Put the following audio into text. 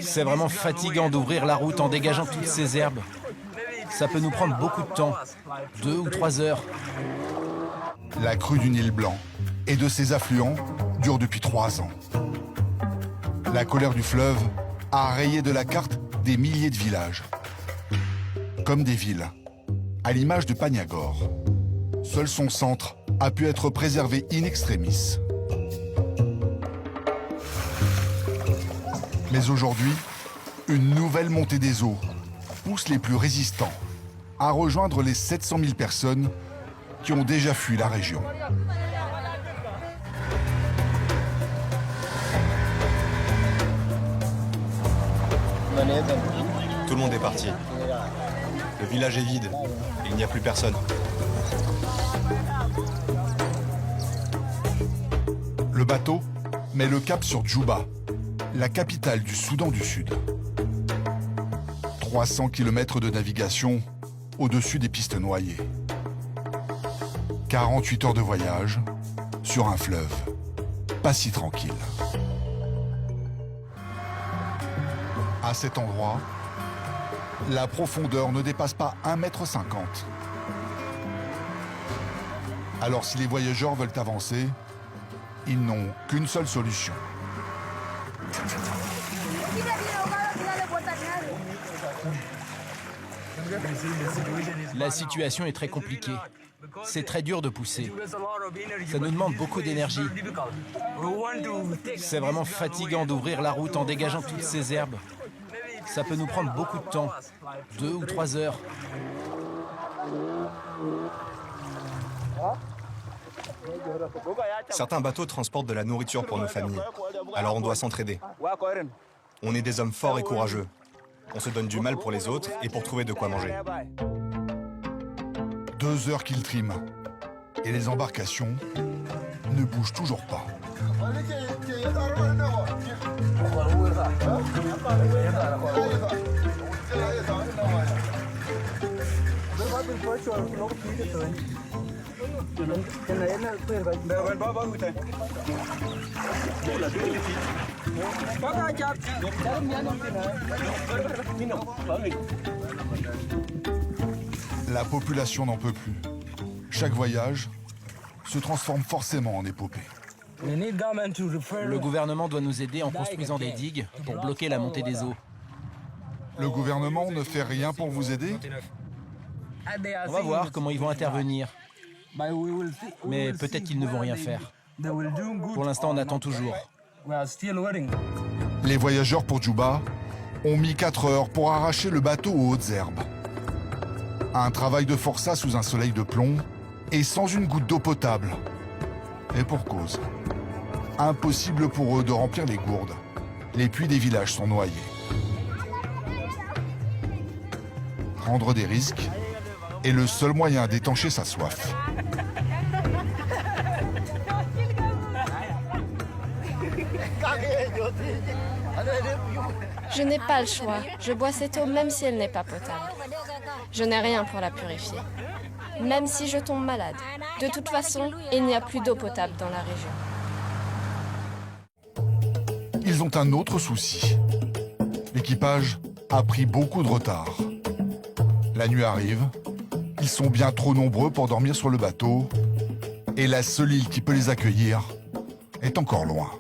C'est vraiment fatigant d'ouvrir la route en dégageant toutes ces herbes. Ça peut nous prendre beaucoup de temps, 2 ou 3 heures. La crue du Nil Blanc et de ses affluents dure depuis 3 ans. La colère du fleuve a rayé de la carte des milliers de villages. Comme des villes, à l'image de Pagnagor. Seul son centre a pu être préservé in extremis. Mais aujourd'hui, une nouvelle montée des eaux pousse les plus résistants à rejoindre les 700 000 personnes qui ont déjà fui la région. Tout le monde est parti. Le village est vide et il n'y a plus personne. Le bateau met le cap sur Djouba, la capitale du Soudan du Sud. 300 km de navigation au-dessus des pistes noyées. 48 heures de voyage sur un fleuve pas si tranquille. À cet endroit, la profondeur ne dépasse pas 1,50 m. Alors si les voyageurs veulent avancer, ils n'ont qu'une seule solution. La situation est très compliquée. C'est très dur de pousser. Ça nous demande beaucoup d'énergie. C'est vraiment fatigant d'ouvrir la route en dégageant toutes ces herbes. Ça peut nous prendre beaucoup de temps, 2 ou 3 heures. Certains bateaux transportent de la nourriture pour nos familles. Alors on doit s'entraider. On est des hommes forts et courageux. On se donne du mal pour les autres et pour trouver de quoi manger. 2 heures qu'ils triment. Et les embarcations ne bougent toujours pas. La population n'en peut plus. Chaque voyage se transforme forcément en épopée. Le gouvernement doit nous aider en construisant des digues pour bloquer la montée des eaux. Le gouvernement ne fait rien pour vous aider? On va voir comment ils vont intervenir. Mais peut-être qu'ils ne vont rien faire. Pour l'instant, on attend toujours. Les voyageurs pour Djouba ont mis 4 heures pour arracher le bateau aux hautes herbes. Un travail de forçat sous un soleil de plomb et sans une goutte d'eau potable. Et pour cause. Impossible pour eux de remplir les gourdes. Les puits des villages sont noyés. Prendre des risques est le seul moyen d'étancher sa soif. Je n'ai pas le choix. Je bois cette eau même si elle n'est pas potable. Je n'ai rien pour la purifier. Même si je tombe malade. De toute façon, il n'y a plus d'eau potable dans la région. Ils ont un autre souci. L'équipage a pris beaucoup de retard. La nuit arrive, ils sont bien trop nombreux pour dormir sur le bateau, et la seule île qui peut les accueillir est encore loin.